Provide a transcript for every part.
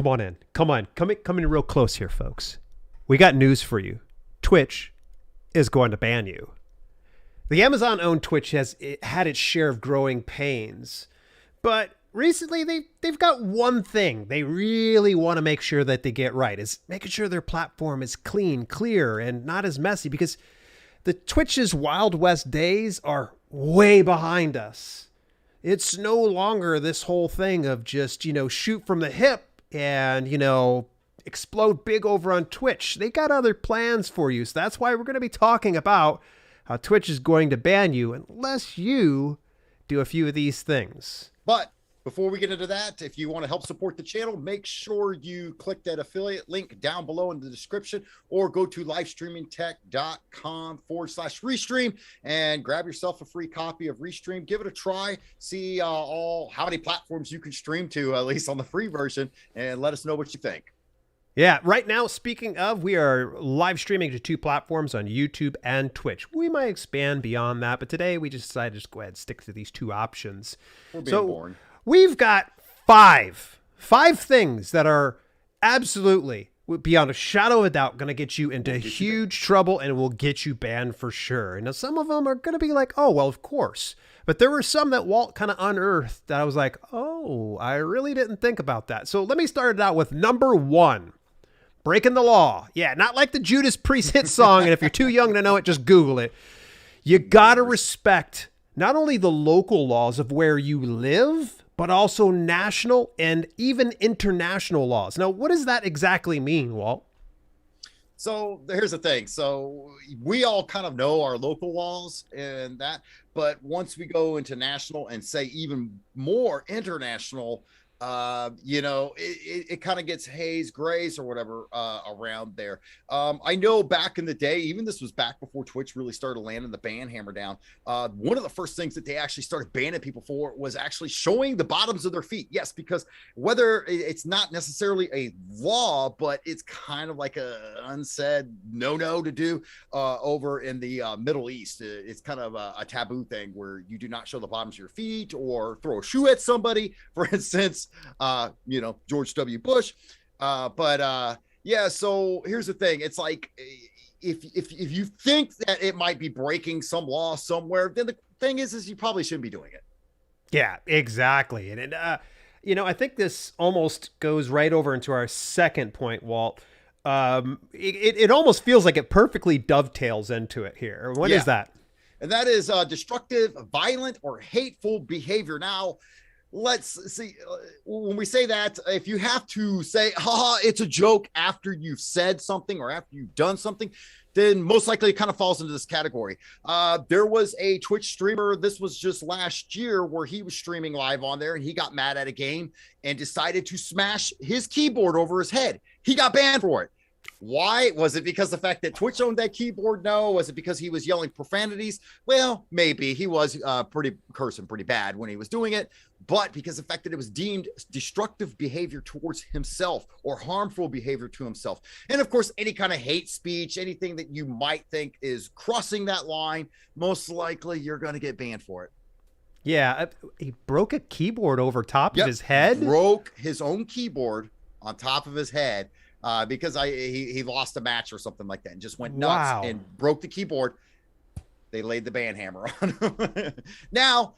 come on in. Come in real close here, folks. We got news for you. Twitch is going to ban you. The Amazon-owned Twitch has had its share of growing pains, but recently they've got one thing they really want to make sure that they get right, is making sure their platform is clean, clear, and not as messy, because the Twitch's Wild West days are way behind us. It's no longer this whole thing of just, shoot from the hip and, explode big over on Twitch. They got other plans for you. So that's why we're going to be talking about how Twitch is going to ban you unless you do a few of these things. But before we get into that, if you want to help support the channel, make sure you click that affiliate link down below in the description, or go to livestreamingtech.com/restream and grab yourself a free copy of Restream. Give it a try. See how many platforms you can stream to, at least on the free version, and let us know what you think. Yeah, right now, speaking of, we are live streaming to 2 platforms on YouTube and Twitch. We might expand beyond that, but today we just decided to just go ahead and stick to these 2 options. We're being boring. We've got five things that are absolutely, beyond a shadow of a doubt, going to get you into huge trouble and will get you banned for sure. And now some of them are going to be like, oh, well, of course. But there were some that Walt kind of unearthed that I was like, oh, I really didn't think about that. So let me start it out with number 1. Breaking the law. Yeah, not like the Judas Priest hit song. And if you're too young to know it, just Google it. You got to respect not only the local laws of where you live, but also national and even international laws. Now, what does that exactly mean, Walt? So here's the thing. So we all kind of know our local laws and that, but once we go into national and say even more international, it kind of gets haze, grays, or whatever around there. I know back in the day, even this was back before Twitch really started landing the ban hammer down. One of the first things that they actually started banning people for was actually showing the bottoms of their feet. Yes, because whether it's not necessarily a law, but it's kind of like a unsaid no to do over in the Middle East. It's kind of a taboo thing where you do not show the bottoms of your feet or throw a shoe at somebody, for instance. George W. Bush. Yeah, so here's the thing. It's like, if you think that it might be breaking some law somewhere, then the thing is you probably shouldn't be doing it. Yeah, exactly. And I think this almost goes right over into our second point, Walt. It almost feels like it perfectly dovetails into it here. What is that? And that is destructive, violent, or hateful behavior. Now, let's see, when we say that, if you have to say, it's a joke after you've said something or after you've done something, then most likely it kind of falls into this category. There was a Twitch streamer, this was just last year, where he was streaming live on there and he got mad at a game and decided to smash his keyboard over his head. He got banned for it. Why? Was it because the fact that Twitch owned that keyboard? No. Was it because he was yelling profanities? Well, maybe. He was cursing pretty bad when he was doing it, but because the fact that it was deemed destructive behavior towards himself or harmful behavior to himself. And of course, any kind of hate speech, anything that you might think is crossing that line, most likely you're going to get banned for it. Yeah. He broke a keyboard over top of his head? Broke his own keyboard on top of his head. Because he lost a match or something like that and just went nuts and broke the keyboard. They laid the ban hammer on him. Now,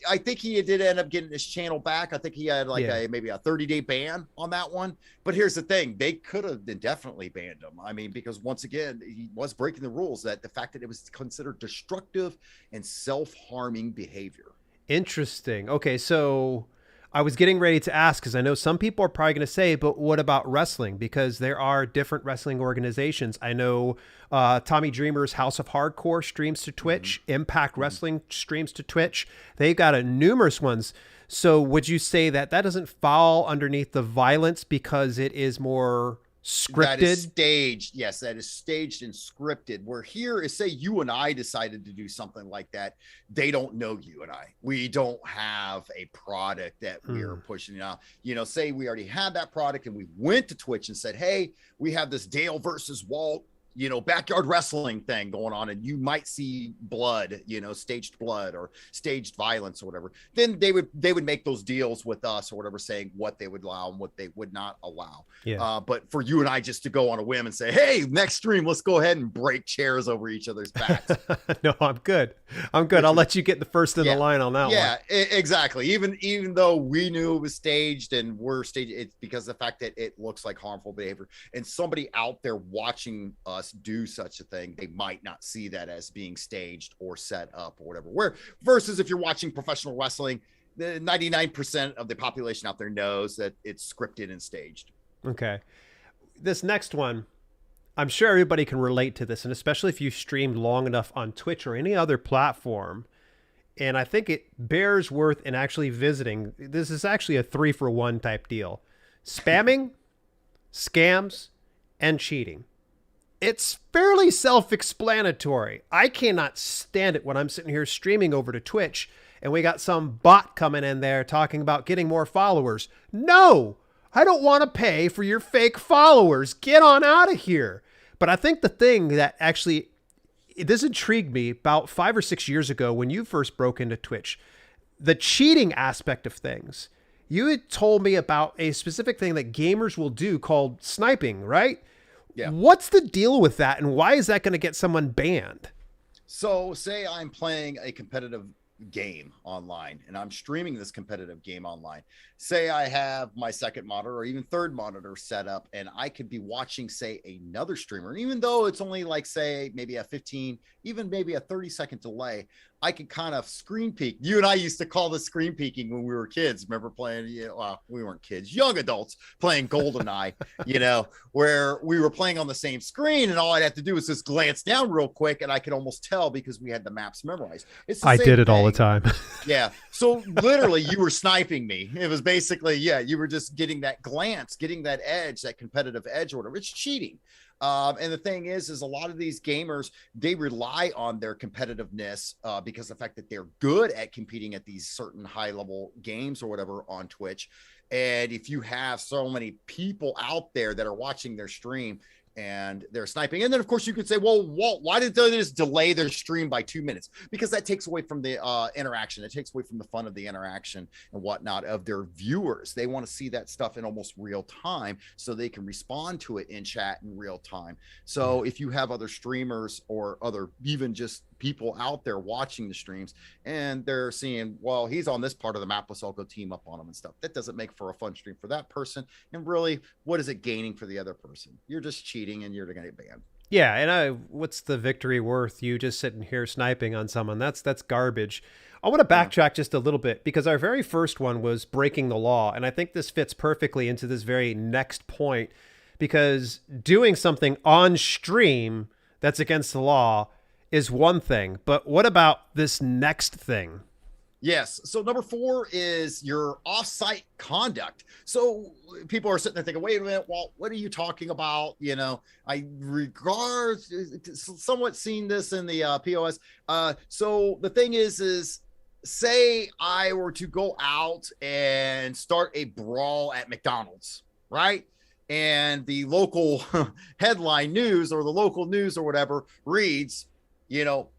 I think he did end up getting his channel back. I think he had maybe a 30-day ban on that one. But here's the thing. They could have indefinitely banned him. I mean, because once again, he was breaking the rules, that the fact that it was considered destructive and self-harming behavior. Interesting. Okay, so I was getting ready to ask, because I know some people are probably going to say, but what about wrestling? Because there are different wrestling organizations. I know Tommy Dreamer's House of Hardcore streams to Twitch. Impact Wrestling streams to Twitch. They've got numerous ones. So would you say that doesn't fall underneath the violence because it is more scripted? That is staged. Yes, that is staged and scripted. Where here is, say you and I decided to do something like that. They don't know you and I. We don't have a product that we're pushing out. Say we already had that product and we went to Twitch and said, hey, we have this Dale versus Walt backyard wrestling thing going on, and you might see blood, staged blood or staged violence or whatever, then they would make those deals with us or whatever, saying what they would allow and what they would not allow. Yeah. But for you and I just to go on a whim and say, hey, next stream, let's go ahead and break chairs over each other's backs. No, I'm good. I'll let you get the first in the line on that one. Yeah, exactly. Even though we knew it was staged and we're staged, it's because of the fact that it looks like harmful behavior, and somebody out there watching us do such a thing, they might not see that as being staged or set up or whatever. Where versus if you're watching professional wrestling, the 99% of the population out there knows that it's scripted and staged. Okay. This next one, I'm sure everybody can relate to this, and especially if you've streamed long enough on Twitch or any other platform. And I think it bears worth in actually visiting. This is actually a 3-for-1 type deal. Spamming, scams, and cheating. It's fairly self-explanatory. I cannot stand it when I'm sitting here streaming over to Twitch and we got some bot coming in there talking about getting more followers. No, I don't want to pay for your fake followers. Get on out of here. But I think the thing that actually, this intrigued me about 5 or 6 years ago when you first broke into Twitch, the cheating aspect of things. You had told me about a specific thing that gamers will do called sniping, right? Yeah. What's the deal with that, and why is that going to get someone banned? So say I'm playing a competitive game online and I'm streaming this competitive game online. Say I have my second monitor or even third monitor set up, and I could be watching, say, another streamer. And even though it's only like, say, maybe a 15, even maybe a 30-second delay, I can kind of screen peek. You and I used to call this screen peeking when we were kids. Remember playing, well, we weren't kids, young adults playing GoldenEye, where we were playing on the same screen, and all I'd have to do was just glance down real quick, and I could almost tell because we had the maps memorized. I did it all the time. Yeah. So literally you were sniping me. It was basically, you were just getting that glance, getting that edge, that competitive edge or whatever. It's cheating. And the thing is a lot of these gamers, they rely on their competitiveness because of the fact that they're good at competing at these certain high level games or whatever on Twitch. And if you have so many people out there that are watching their stream and they're sniping, and then of course you could say, well, why did they just delay their stream by 2 minutes? Because that takes away from the interaction. It takes away from the fun of the interaction and whatnot of their viewers. They want to see that stuff in almost real time so they can respond to it in chat in real time. So if you have other streamers or other even just people out there watching the streams and they're seeing, well, he's on this part of the map, let's all go team up on him and stuff, that doesn't make for a fun stream for that person. And really, what is it gaining for the other person? You're just cheating and you're gonna get banned. Yeah, and what's the victory worth? You just sitting here sniping on someone. That's garbage. I want to backtrack just a little bit because our very first one was breaking the law, and I think this fits perfectly into this very next point, because doing something on stream that's against the law is one thing, but what about this next thing? Yes. So number 4 is your off-site conduct. So people are sitting there thinking, wait a minute, well, what are you talking about? I somewhat seen this in the POS. So the thing is say I were to go out and start a brawl at McDonald's, right? And the local headline news or the local news or whatever reads,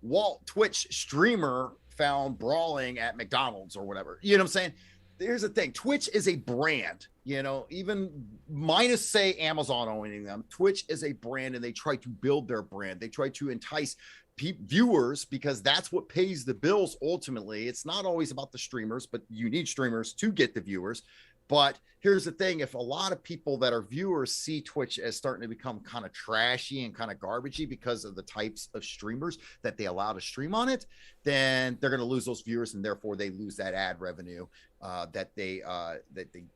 Walt Twitch streamer found brawling at McDonald's or whatever. You know what I'm saying? Here's the thing. Twitch is a brand, even minus, say, Amazon owning them. Twitch is a brand, and they try to build their brand. They try to entice viewers because that's what pays the bills ultimately. It's not always about the streamers, but you need streamers to get the viewers. But here's the thing. If a lot of people that are viewers see Twitch as starting to become kind of trashy and kind of garbagey because of the types of streamers that they allow to stream on it, then they're going to lose those viewers, and therefore they lose that ad revenue that they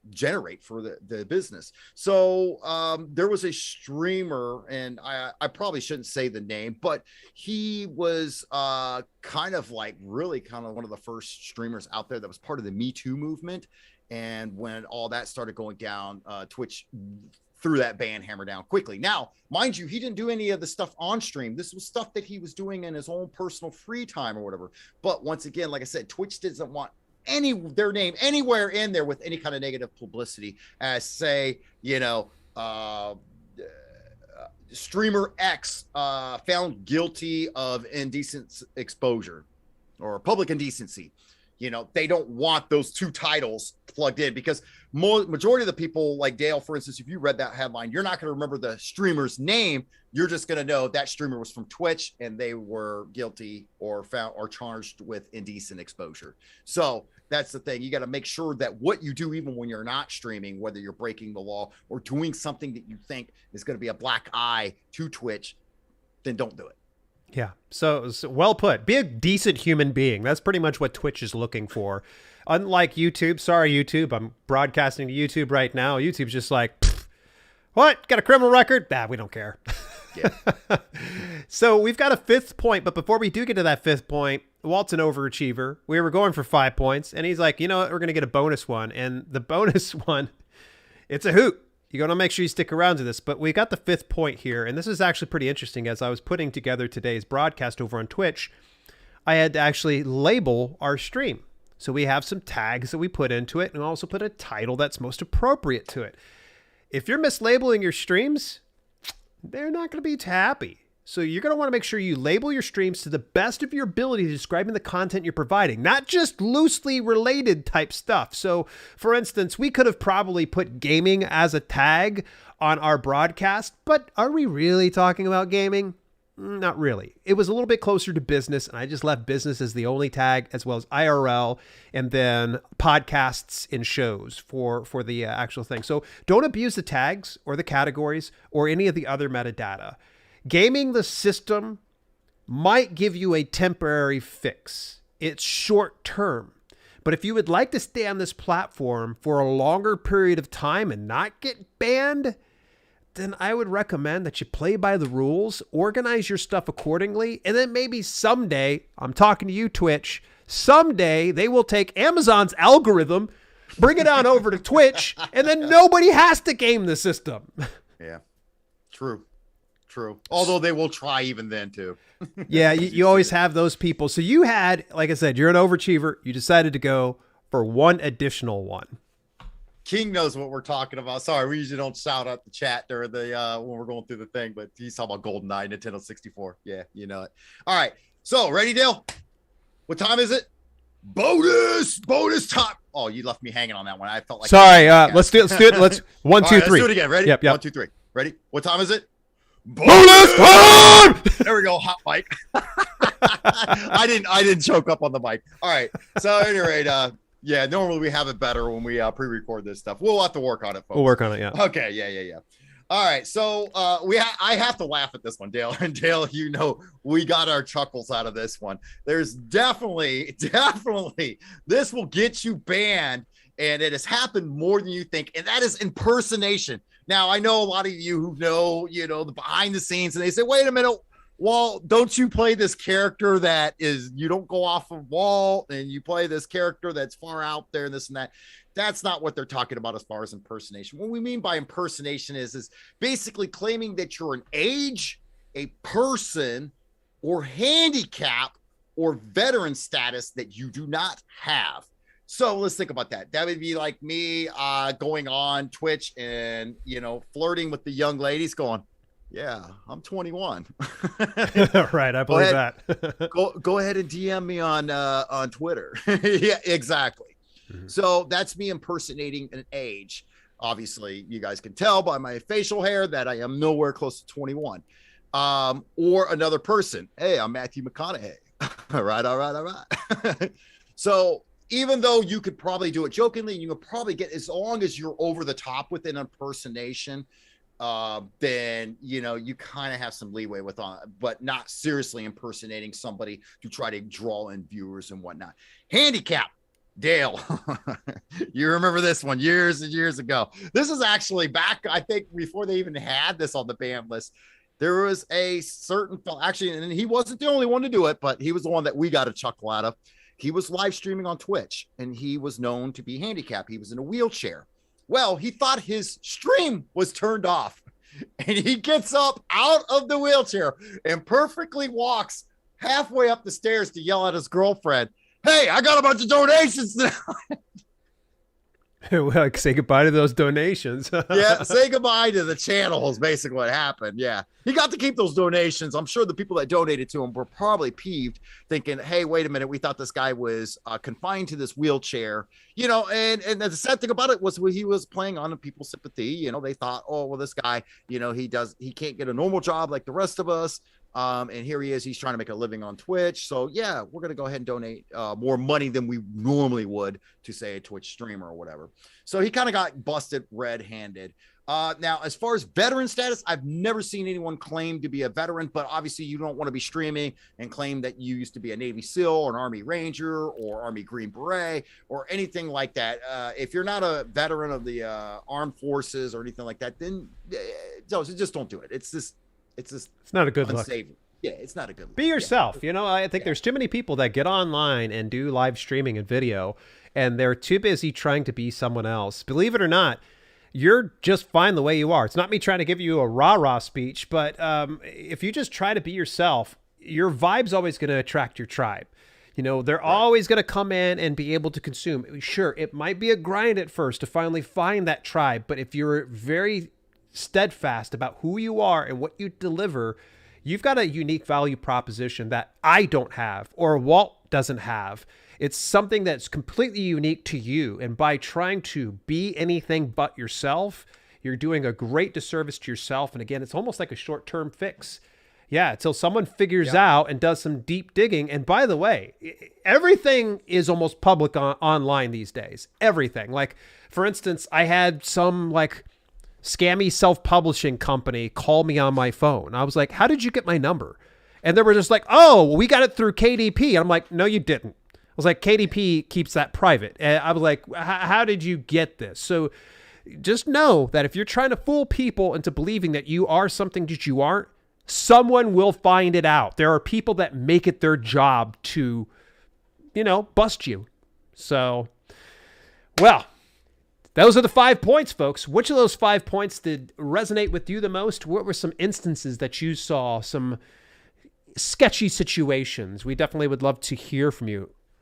generate for the business. So there was a streamer, and I probably shouldn't say the name, but he was kind of like really kind of one of the first streamers out there that was part of the Me Too movement. And when all that started going down, Twitch threw that ban hammer down quickly. Now, mind you, he didn't do any of the stuff on stream. This was stuff that he was doing in his own personal free time or whatever. But once again, like I said, Twitch doesn't want their name anywhere in there with any kind of negative publicity as, say, streamer X found guilty of indecent exposure or public indecency. You know, they don't want those two titles plugged in because majority of the people, like Dale, for instance, if you read that headline, you're not going to remember the streamer's name. You're just going to know that streamer was from Twitch and they were guilty or found or charged with indecent exposure. So that's the thing. You got to make sure that what you do, even when you're not streaming, whether you're breaking the law or doing something that you think is going to be a black eye to Twitch, then don't do it. Yeah. So well put. Be a decent human being. That's pretty much what Twitch is looking for. Unlike YouTube, sorry, YouTube, I'm broadcasting to YouTube right now. YouTube's just like, what? Got a criminal record? Nah, we don't care. Yeah. So we've got a 5th point, but before we do get to that 5th point, Walt's an overachiever. We were going for 5 points, and he's like, you know what? We're going to get a bonus one. And the bonus one, it's a hoot. You're going to make sure you stick around to this, but we got the 5th point here. And this is actually pretty interesting. As I was putting together today's broadcast over on Twitch, I had to actually label our stream. So we have some tags that we put into it and also put a title that's most appropriate to it. If you're mislabeling your streams, they're not going to be too happy. So you're going to want to make sure you label your streams to the best of your ability, describing the content you're providing, not just loosely related type stuff. So for instance, we could have probably put gaming as a tag on our broadcast, but are we really talking about gaming? Not really. It was a little bit closer to business, and I just left business as the only tag, as well as IRL, and then podcasts and shows for the actual thing. So don't abuse the tags or the categories or any of the other metadata. Gaming the system might give you a temporary fix. It's short term. But if you would like to stay on this platform for a longer period of time and not get banned, then I would recommend that you play by the rules, organize your stuff accordingly, and then maybe someday, I'm talking to you, Twitch, someday they will take Amazon's algorithm, bring it on over to Twitch, and then nobody has to game the system. Yeah, true. Although they will try even then too. Yeah, you always have those people. So you had, like I said, you're an overachiever. You decided to go for one additional one. King knows what we're talking about. Sorry, we usually don't shout out the chat during the when we're going through the thing, but he's talking about GoldenEye, Nintendo 64. Yeah, you know it. All right, so ready, Dale? What time is it? Bonus time. Oh, you left me hanging on that one. I felt like sorry. Let's do it. Let's 1, 2, 3. Let's do it again. Ready? Yep. 1, 2, 3. Ready? What time is it? Bonus time! There we go. Hot mic. I didn't choke up on the mic. All right. So at any rate, yeah, normally we have it better when we pre-record this stuff. We'll have to work on it, folks. We'll work on it, yeah. Okay, yeah. All right, so I have to laugh at this one, Dale. And Dale, you know, we got our chuckles out of this one. There's definitely, this will get you banned, and it has happened more than you think, and that is impersonation. Now, I know a lot of you who know, you know, the behind the scenes, and they say, wait a minute, well, don't you play this character that is, you don't go off of wall, and you play this character that's far out there and this and that. That's not what they're talking about as far as impersonation. What we mean by impersonation is basically claiming that you're an age, a person, or handicap, or veteran status that you do not have. So let's think about that. That would be like me going on Twitch and, you know, flirting with the young ladies going, yeah, I'm 21. Right, I believe that. go ahead and DM me on Twitter. Yeah, exactly. Mm-hmm. So that's me impersonating an age. Obviously, you guys can tell by my facial hair that I am nowhere close to 21. Or another person. Hey, I'm Matthew McConaughey. All right. So even though you could probably do it jokingly, you could probably get, as long as you're over the top with an impersonation, then, you know, you kind of have some leeway with on, but not seriously impersonating somebody to try to draw in viewers and whatnot. Handicap. Dale, you remember this one years and years ago. This is actually back, I think, before they even had this on the ban list. There was a certain fellow, actually, and he wasn't the only one to do it, but he was the one that we got a chuckle out of. He was live streaming on Twitch, and he was known to be handicapped. He was in a wheelchair. Well, he thought his stream was turned off, and he gets up out of the wheelchair and perfectly walks halfway up the stairs to yell at his girlfriend, hey, I got a bunch of donations now. Like, say goodbye to those donations. Yeah, say goodbye to the channel is basically what happened. Yeah, he got to keep those donations. I'm sure the people that donated to him were probably peeved, thinking, "Hey, wait a minute, we thought this guy was confined to this wheelchair." You know, and the sad thing about it was he was playing on people's sympathy. You know, they thought, "Oh, well, this guy, you know, he can't get a normal job like the rest of us." And here he is, he's trying to make a living on Twitch. So yeah, we're going to go ahead and donate more money than we normally would to, say, a Twitch streamer or whatever. So he kind of got busted red-handed. Now, as far as veteran status, I've never seen anyone claim to be a veteran, but obviously you don't want to be streaming and claim that you used to be a Navy SEAL or an Army Ranger or Army Green Beret or anything like that. If you're not a veteran of the armed forces or anything like that, then just don't do it. It's not a good look. Yeah, it's not a good look. Be yourself. You know, I think there's too many people that get online and do live streaming and video, and they're too busy trying to be someone else. Believe it or not, you're just fine the way you are. It's not me trying to give you a rah-rah speech, but if you just try to be yourself, your vibe's always going to attract your tribe. You know, they're always going to come in and be able to consume. Sure, it might be a grind at first to finally find that tribe, but if you're very steadfast about who you are and what you deliver, you've got a unique value proposition that I don't have or Walt doesn't have. It's something that's completely unique to you. And by trying to be anything but yourself, you're doing a great disservice to yourself. And again, it's almost like a short-term fix. Yeah, until someone figures out and does some deep digging. And by the way, everything is almost public online these days. Everything. Like, for instance, I had some scammy self-publishing company call me on my phone. I was like, how did you get my number? And they were just like, oh, well, we got it through KDP. And I'm like, no, you didn't. I was like, KDP keeps that private. And I was like, how did you get this? So just know that if you're trying to fool people into believing that you are something that you aren't, someone will find it out. There are people that make it their job to, bust you. So, well, those are the 5 points, folks. Which of those 5 points did resonate with you the most? What were some instances that you saw, some sketchy situations? We definitely would love to hear from you.